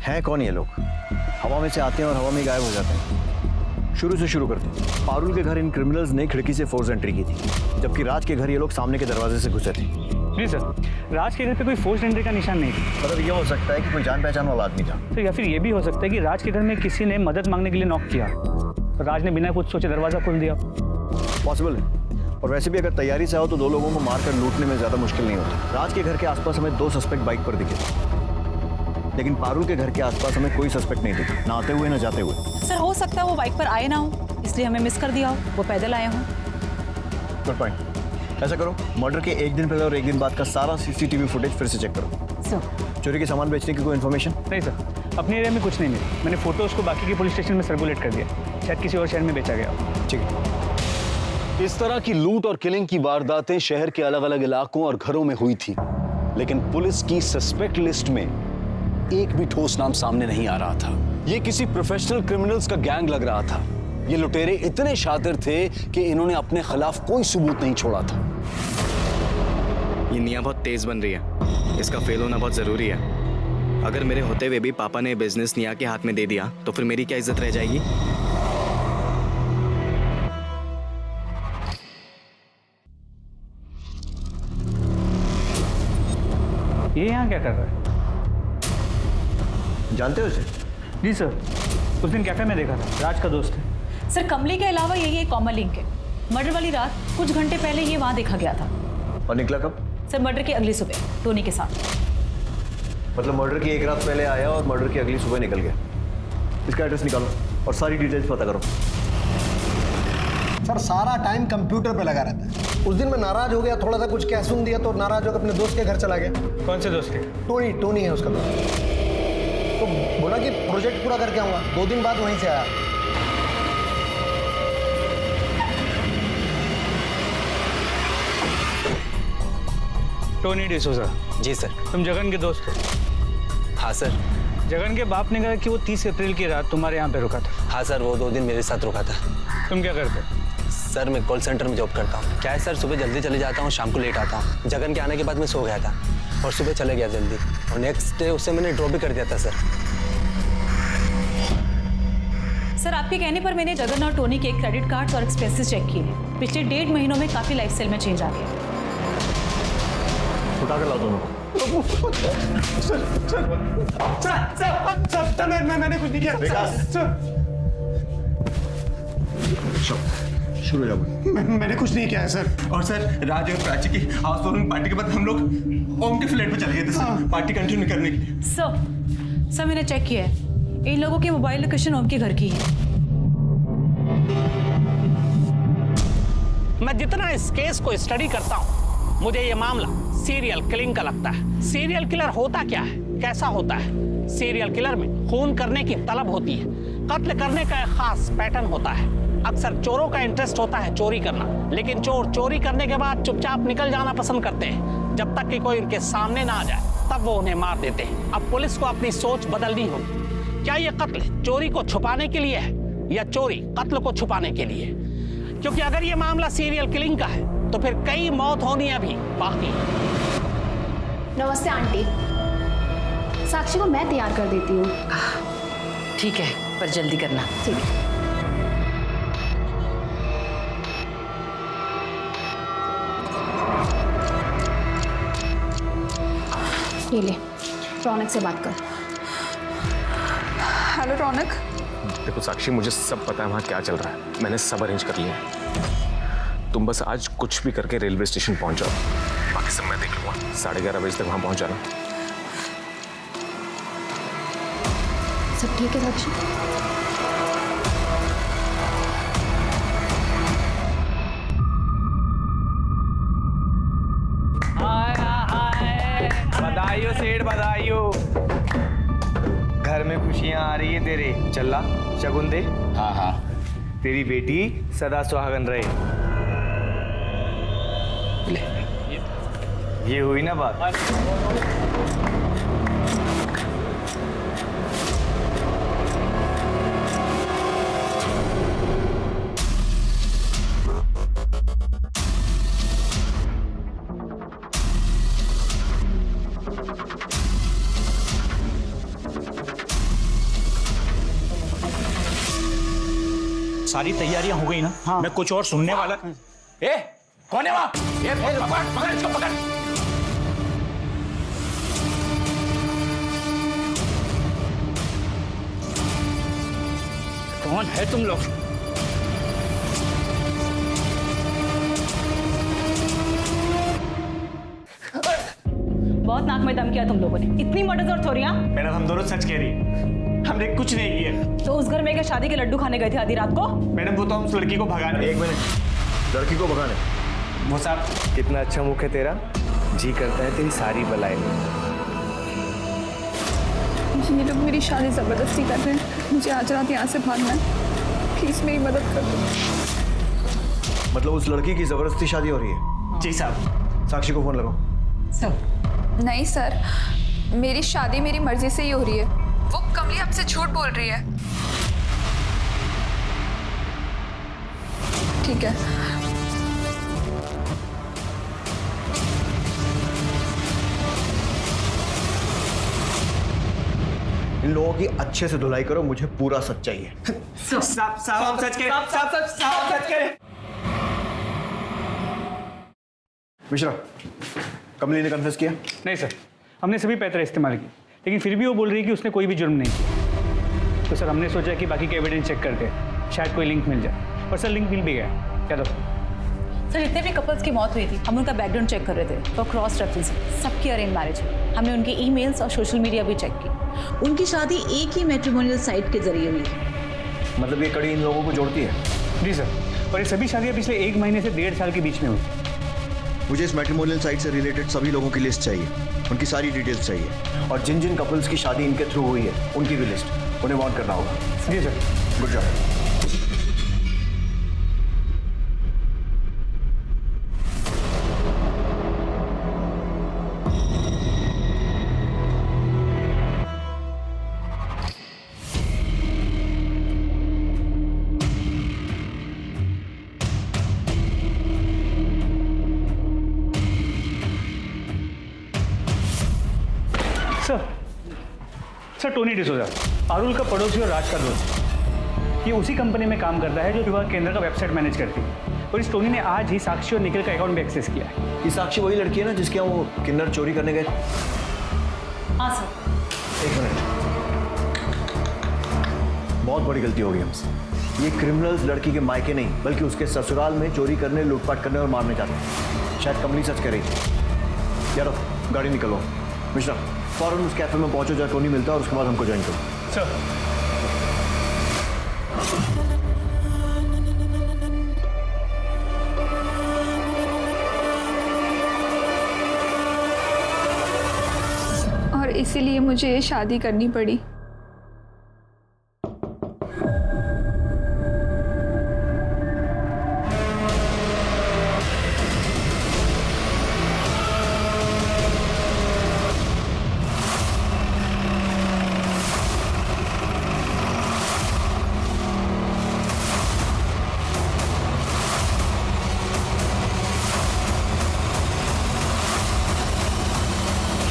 Speaker 11: हैं कौन ये लोग? हवा में से आते हैं और हवा में गायब हो जाते हैं। शुरू से शुरू करते हैं। पारुल के घर इन क्रिमिनल्स ने खिड़की से फोर्स एंट्री की थी, जबकि राज के घर ये लोग सामने के दरवाजे से घुसे थे।
Speaker 6: नहीं सर, राज के घर पे कोई फोर्स एंट्री का निशान नहीं था।
Speaker 11: मतलब ये हो सकता है कि कोई जान पहचान वाला आदमी था।
Speaker 6: तो या फिर ये भी हो सकता है कि राज के घर में किसी ने मदद मांगने के लिए नॉक किया, तो राज ने बिना कुछ सोचे दरवाजा खोल दिया।
Speaker 11: पॉसिबल है। और वैसे भी अगर तैयारी से आओ तो 2 लोगों को मारकर लूटने में ज्यादा मुश्किल नहीं होती। राज के घर के आसपास हमें 2 सस्पेक्ट बाइक पर दिखे, लेकिन पारुल के घर के आसपास हमें कोई सस्पेक्ट नहीं दिखा, ना आते हुए ना जाते हुए।
Speaker 17: सर हो सकता है वो बाइक पर आए ना हो, इसलिए हमें मिस कर दिया हो, वो पैदल आए हों।
Speaker 11: Good point. ऐसा करो, मर्डर के 1 दिन पहले और 1 दिन बाद का सारा सीसीटीवी फुटेज फिर से चेक करो।
Speaker 17: सर
Speaker 11: चोरी के सामान बेचने की कोई इन्फॉर्मेशन?
Speaker 6: नहीं सर, अपने एरिया में कुछ नहीं मिला। मैंने फोटोज को बाकी के पुलिस स्टेशन में सर्कुलेट कर दिया, शायद किसी और शहर में बेचा गया।
Speaker 11: ठीक है।
Speaker 22: इस तरह की लूट और किलिंग की वारदातें शहर के अलग अलग इलाकों और घरों में हुई थी, लेकिन पुलिस की सस्पेक्ट लिस्ट में एक भी ठोस नाम सामने नहीं आ रहा था। ये किसी प्रोफेशनल क्रिमिनल्स का गैंग लग रहा था। ये लुटेरे इतने शातिर थे कि इन्होंने अपने खिलाफ कोई सबूत नहीं छोड़ा था।
Speaker 13: ये निया बहुत तेज बन रही है, इसका फेल होना बहुत जरूरी है। अगर मेरे होते हुए भी पापा ने बिजनेस निया के हाथ में दे दिया तो फिर मेरी क्या इज्जत रह जाएगी?
Speaker 6: ये यहाँ क्या कर रहा है?
Speaker 11: जानते हो इसे?
Speaker 6: जी सर, उस दिन कैफे में देखा था, राज का दोस्त है।
Speaker 17: सर कमले के अलावा यही एक कॉमन लिंक है। मर्डर वाली रात कुछ घंटे पहले ये वहाँ देखा गया था।
Speaker 11: और निकला कब?
Speaker 17: सर मर्डर की अगली सुबह टोनी के साथ।
Speaker 11: मतलब मर्डर की एक रात पहले आया और मर्डर की अगली सुबह निकल गया। इसका एड्रेस निकालो और सारी डिटेल्स पता करो।
Speaker 16: सर सारा टाइम कंप्यूटर पे लगा रहता है। उस दिन मैं नाराज हो गया, थोड़ा सा कुछ कह सुन दिया तो नाराज होकर अपने दोस्त के घर चला गया।
Speaker 6: कौन से दोस्त के?
Speaker 16: टोनी है उसका दोस्त। तो बोला कि प्रोजेक्ट पूरा करके आऊँगा, 2 दिन बाद वहीं से आया।
Speaker 6: टोनी डिसोजा।
Speaker 9: जी सर।
Speaker 6: तुम जगन के दोस्त हो?
Speaker 9: हाँ सर।
Speaker 6: जगन के बाप ने कहा कि वो 30 अप्रैल की रात तुम्हारे यहाँ पे रुका था।
Speaker 9: हाँ सर, वो 2 दिन मेरे साथ रुका था।
Speaker 6: तुम क्या करते?
Speaker 9: सर मैं कॉल सेंटर में जॉब करता हूँ। क्या है सर, सुबह जल्दी चले जाता हूँ, शाम को लेट आता हूँ। जगन के आने के बाद मैं सो गया था और सुबह चले गया जल्दी, और नेक्स्ट डे उसे मैंने ड्रॉप भी कर दिया था सर।
Speaker 17: सर आपके कहने पर मैंने जगन और टोनी के क्रेडिट कार्ड्स और एक्सपेंसेस चेक किए। पिछले 1.5 महीनों में काफी लाइफस्टाइल में चेंज आ गया।
Speaker 11: उठा कर लाओ दोनों को।
Speaker 16: सर मैंने कुछ नहीं किया।
Speaker 11: शुरू हो जाओ।
Speaker 16: मैंने कुछ नहीं किया है सर।
Speaker 15: और सर राज और प्राची की हाउस वार्मिंग पार्टी के बाद हम लोग ओम के फ्लैट पे चले गए थे सर, पार्टी कंटिन्यू करने के लिए।
Speaker 17: सर मैंने चेक किया है, इन लोगों की मोबाइल लोकेशन ओम के घर की है।
Speaker 14: मैं जितना इस केस को स्टडी करता हूँ, मुझे ये मामला सीरियल किलिंग का लगता है। सीरियल किलर होता क्या है, कैसा होता है? सीरियल किलर में खून करने की तलब होती है, कत्ल करने का एक खास पैटर्न होता है। अक्सर चोरों का इंटरेस्ट होता है चोरी करना, लेकिन चोर चोरी करने के बाद चुपचाप निकल जाना पसंद करते हैं। जब तक कि कोई उनके सामने ना आ जाए तब वो उन्हें मार देते हैं। अब पुलिस को अपनी सोच बदलनी होगी। क्या ये कत्ल चोरी को छुपाने के लिए है या चोरी कत्ल को छुपाने के लिए? क्योंकि अगर ये मामला सीरियल किलिंग का है तो फिर कई मौत होनी अभी बाकी है।
Speaker 21: नमस्ते आंटी, साक्षी को मैं तैयार कर देती हूँ।
Speaker 23: ठीक है, पर जल्दी करना।
Speaker 21: ठीक है। ये ले, रौनक से बात कर।
Speaker 12: हेलो रौनक।
Speaker 15: देखो साक्षी, मुझे सब पता है वहाँ क्या चल रहा है। मैंने सब अरेंज कर लिया है। तुम बस आज कुछ भी करके रेलवे स्टेशन पहुंच जाओ, बाकी सब मैं देख लूंगा। 11:30 बजे तक वहां पहुंच जाना।
Speaker 21: सब ठीक है साक्षी?
Speaker 9: बधाइयो सेठ, बधाइयो। घर में खुशियां आ रही है तेरे। चल्ला शगुन दे।
Speaker 3: हाँ हाँ।
Speaker 9: तेरी बेटी सदा सुहागन रहे। ये हुई ना बात।
Speaker 6: सारी तैयारियां हो गई ना? हाँ। मैं कुछ और सुनने वाला।
Speaker 3: ए, कौन है वहाँ? पकड़ इसको पकड़।
Speaker 6: कौन है तुम लोग?
Speaker 17: बहुत नाक में दम किया तुम लोगों ने। इतनी मर्डर्स और चोरियां?
Speaker 6: मैडम हम दोनों सच कह रही है, हमने कुछ नहीं किया।
Speaker 17: तो उस घर में क्या शादी के लड्डू खाने गए थे आधी रात को?
Speaker 6: मैडम वो तो हम उस लड़की को भगाने।
Speaker 11: 1 मिनट, लड़की को भगाने?
Speaker 9: वो साहब, कितना अच्छा मुख है तेरा, जी करता है तेरी सारी बलाएं।
Speaker 12: ये लोग मेरी शादी जबरदस्ती कर रहे हैं। मुझे आज रात यहाँ से भागना है, प्लीज मेरी मदद कर दो।
Speaker 11: मतलब उस लड़की की जबरदस्ती शादी हो रही है?
Speaker 6: जी साहब।
Speaker 11: साक्षी को फोन लगाओ।
Speaker 12: नहीं सर, मेरी शादी मेरी मर्जी से ही हो रही है। वो कमली आपसे झूठ बोल रही है। ठीक है।
Speaker 11: इन लोगों की अच्छे से धुलाई करो, मुझे पूरा सच चाहिए।
Speaker 6: साहब सच करें, साहब सच करें।
Speaker 11: मिश्रा, कमली ने कन्फेस किया?
Speaker 6: नहीं सर, हमने सभी पैतरे इस्तेमाल किए, लेकिन फिर भी वो बोल रही है कि उसने कोई भी जुर्म नहीं किया। तो सर हमने सोचा कि बाकी के एविडेंस चेक करके शायद कोई लिंक मिल जाए, और सर लिंक मिल भी गया। क्या दो
Speaker 17: सर, जितने भी कपल्स की मौत हुई थी हम उनका बैकग्राउंड चेक कर रहे थे फॉर क्रॉस रेफरेंसिंग। सबकी अरेंज मैरिज है। हमने उनकी ईमेल्स और सोशल मीडिया भी चेक की।
Speaker 1: उनकी शादी एक ही मैट्रिमोनियल साइट के जरिए हुई।
Speaker 11: मतलब ये कड़ी इन लोगों को जोड़ती है?
Speaker 6: जी सर, और ये सभी शादियाँ पिछले 1 महीने से 1.5 साल के बीच में हुई।
Speaker 11: मुझे इस मैट्रिमोनियल साइट से रिलेटेड सभी लोगों की लिस्ट चाहिए, उनकी सारी डिटेल्स चाहिए, और जिन जिन कपल्स की शादी इनके थ्रू हुई है उनकी भी लिस्ट उन्हें वार्न करना होगा।
Speaker 6: जी sir.
Speaker 11: Good job.
Speaker 6: Sir Tony D'Souza, Parul का पड़ोसी और राज का दोस्त। ये उसी कंपनी में काम करता है जो विवाह केंद्र का वेबसाइट मैनेज करती है। और इस टोनी ने आज ही साक्षी और निखिल का अकाउंट भी एक्सेस किया है।
Speaker 11: ये साक्षी वही लड़की है ना जिसके यहाँ वो किन्नर चोरी करने गए?
Speaker 17: हाँ सर।
Speaker 11: 1 मिनट, बहुत बड़ी गलती हो गई हमसे। ये क्रिमिनल्स लड़की के मायके नहीं बल्कि उसके ससुराल में चोरी करने, लूटपाट करने और मारने जाते हैं। शायद कमली सच कह रही थी। यारो गाड़ी निकलो। मिश्रा, फौरन उस कैफे में पहुंचो जहाँ टोनी मिलता है और उसके बाद हमको ज्वाइन करो।
Speaker 6: सर।
Speaker 12: और इसीलिए मुझे ये शादी करनी पड़ी।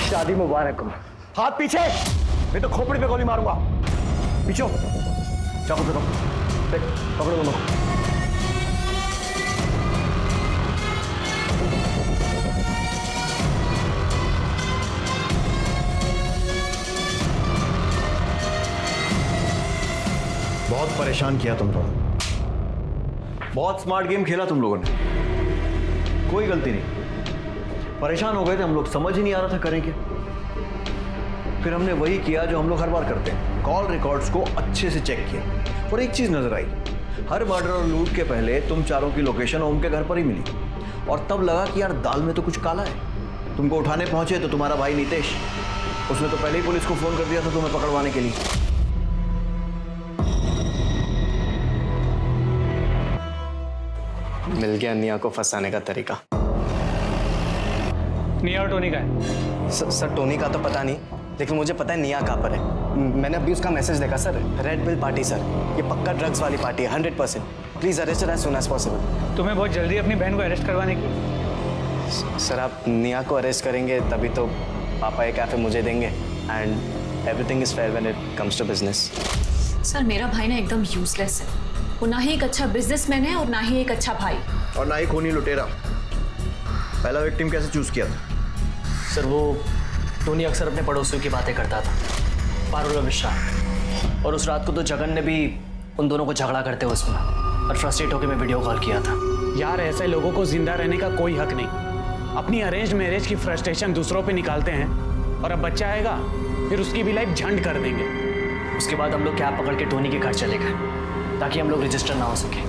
Speaker 11: शादी मुबारक हो। हाथ पीछे, मैं तो खोपड़ी पे गोली मारूंगा। पीछे चाकू पे देख, पकड़ो दोनों। बहुत परेशान किया तुम लोगों ने, बहुत स्मार्ट गेम खेला तुम लोगों ने। कोई गलती नहीं, परेशान हो गए थे हम लोग, समझ ही नहीं आ रहा था करें क्या। फिर हमने वही किया जो हम लोग हर बार करते हैं, कॉल रिकॉर्ड्स को अच्छे से चेक किया। और एक चीज नजर आई, हर मर्डर और लूट के पहले तुम चारों की लोकेशन उनके घर पर ही मिली। और तब लगा कि यार दाल में तो कुछ काला है। तुमको उठाने पहुंचे तो तुम्हारा भाई नितेश, उसने तो पहले ही पुलिस को फोन कर दिया था तुम्हें पकड़वाने के लिए।
Speaker 13: मिल गया निया को फंसाने का तरीका।
Speaker 6: निया और टोनी का है?
Speaker 13: सर टोनी का तो पता नहीं, लेकिन मुझे पता है निया कहाँ पर है। मैंने अभी उसका मैसेज देखा sir. Red bill party sir, ये पक्का ड्रग्स वाली पार्टी है 100%। Please arrest as soon as possible.
Speaker 6: तुम्हें बहुत जल्दी अपनी बहन को अरेस्ट करवाने की?
Speaker 13: सर आप निया को अरेस्ट करेंगे तभी तो पापा ये कैफे मुझे देंगे, and everything is fair when it comes to business.
Speaker 4: Sir मेरा भाई ना एकदम यूजलेस है। वो ना ही एक अच्छा बिजनेसमैन है और ना ही एक अच्छा भाई,
Speaker 11: और ना ही खूनी लुटेरा। पहला विक्टिम कैसे चूज किया था?
Speaker 20: सर वो टोनी अक्सर अपने पड़ोसियों की बातें करता था, पारुल और मिश्रा। और उस रात को तो जगन ने भी उन दोनों को झगड़ा करते हुए सुना और फ्रस्ट्रेट होकर मैं वीडियो कॉल किया था।
Speaker 6: यार ऐसे लोगों को जिंदा रहने का कोई हक नहीं। अपनी अरेंज मैरिज की फ्रस्ट्रेशन दूसरों पे निकालते हैं, और अब बच्चा आएगा फिर उसकी भी लाइफ झंड कर देंगे।
Speaker 20: उसके बाद हम लोग कैब पकड़ के टोनी के घर चले गए ताकि हम लोग रजिस्टर ना हो सके।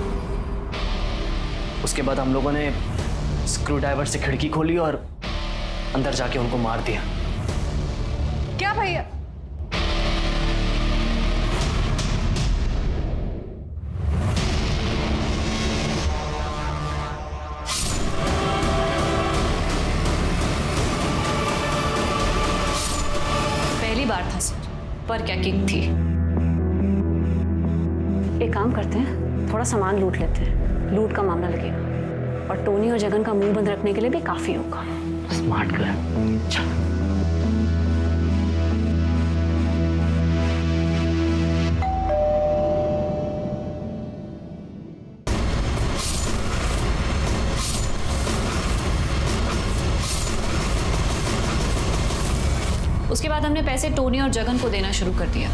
Speaker 20: उसके बाद हम लोगों ने स्क्रू ड्राइवर से खिड़की खोली और अंदर जाके उनको मार दिया।
Speaker 12: क्या भैया?
Speaker 4: पहली बार था सर, बार क्या किक थी। एक काम करते हैं, थोड़ा सामान लूट लेते हैं, लूट का मामला लगेगा और टोनी और जगन का मुंह बंद रखने के लिए भी काफी होगा।
Speaker 20: Smart girl. चल।
Speaker 4: उसके बाद हमने पैसे टोनी और जगन को देना शुरू कर दिया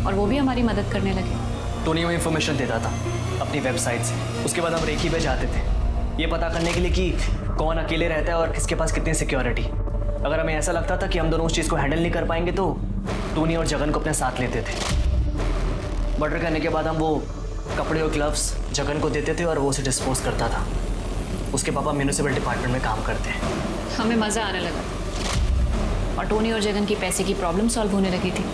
Speaker 4: और वो भी हमारी मदद करने लगे।
Speaker 20: टोनी हमें इन्फॉर्मेशन देता था अपनी वेबसाइट से, उसके बाद हम रेकी पे जाते थे ये पता करने के लिए कि कौन अकेले रहता है और किसके पास कितनी सिक्योरिटी। अगर हमें ऐसा लगता था कि हम दोनों उस चीज़ को हैंडल नहीं कर पाएंगे तो टोनी और जगन को अपने साथ लेते थे। मर्डर करने के बाद हम वो कपड़े और ग्लव्स जगन को देते थे और वो उसे डिस्पोज करता था। उसके पापा म्यूनिसिपल डिपार्टमेंट में काम करते हैं।
Speaker 4: हमें मज़ा आने लगा और टोनी और जगन की पैसे की प्रॉब्लम सॉल्व होने लगी थी।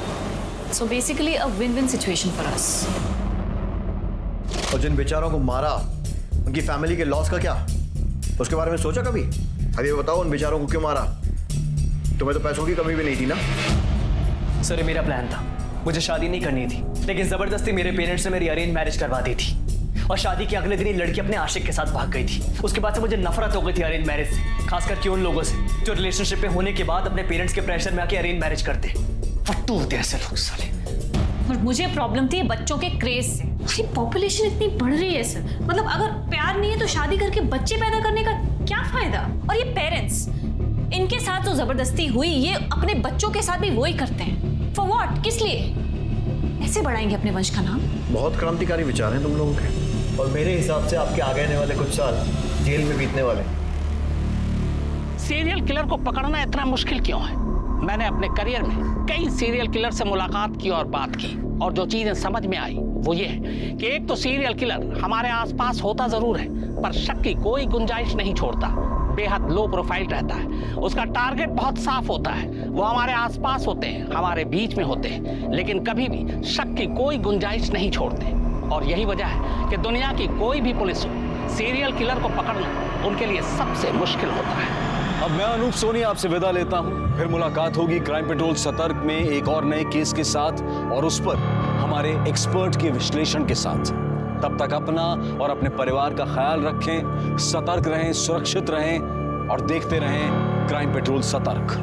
Speaker 4: So basically a win win situation for us.
Speaker 11: और जिन बेचारों को मारा उनकी फैमिली के लॉस का क्या, उसके बारे में सोचा कभी? अब ये बताओ उन बेचारों को क्यों मारा? तुम्हें तो पैसों की कमी भी नहीं थी ना?
Speaker 20: सर ये मेरा प्लान था, मुझे शादी नहीं करनी थी लेकिन ज़बरदस्ती मेरे पेरेंट्स ने मेरी अरेंज मैरिज करवा दी थी और शादी के अगले दिन ही लड़की अपने आशिक के साथ भाग गई थी। उसके बाद से मुझे नफरत हो गई थी अरेंज मैरिज से, खासकर कि उन लोगों से जो रिलेशनशिप में होने के बाद अपने पेरेंट्स के प्रेशर में आके अरेंज मैरिज करते। फट्टू होते ऐसे लोग साले।
Speaker 4: और मुझे प्रॉब्लम थी बच्चों के क्रेज से। अरे पॉपुलेशन इतनी बढ़ रही है सर, मतलब अगर प्यार नहीं है तो शादी करके बच्चे पैदा करने का क्या फायदा? और ये पेरेंट्स, इनके साथ जो जबरदस्ती हुई ये अपने बच्चों के साथ भी वही करते हैं। For what? किस लिए? ऐसे बढ़ाएंगे अपने वंश का नाम?
Speaker 11: बहुत क्रांतिकारी विचार हैं तुम लोगों के और मेरे हिसाब से आपके आगे आने वाले कुछ साल जेल में बीतने वाले।
Speaker 14: सीरियल किलर को पकड़ना इतना मुश्किल क्यों है? मैंने अपने करियर में कई सीरियल किलर से मुलाकात की और बात की और जो चीजें समझ में आई वो ये है कि एक तो सीरियल किलर हमारे आसपास होता जरूर है पर शक की कोई गुंजाइश नहीं छोड़ता, बेहद लो प्रोफाइल रहता है, उसका टारगेट बहुत साफ होता है, वो हमारे आसपास होते हैं, हमारे बीच में होते हैं, लेकिन कभी भी शक की कोई गुंजाइश नहीं छोड़ते। और यही वजह है कि दुनिया की कोई भी पुलिस हो, सीरियल किलर को पकड़ना उनके लिए सबसे मुश्किल होता है।
Speaker 22: अब मैं अनूप सोनी आपसे विदा लेता हूं, फिर मुलाकात होगी क्राइम पेट्रोल सतर्क में एक और नए केस के साथ और उस पर हमारे एक्सपर्ट के विश्लेषण के साथ। तब तक अपना और अपने परिवार का ख्याल रखें, सतर्क रहें, सुरक्षित रहें और देखते रहें क्राइम पेट्रोल सतर्क।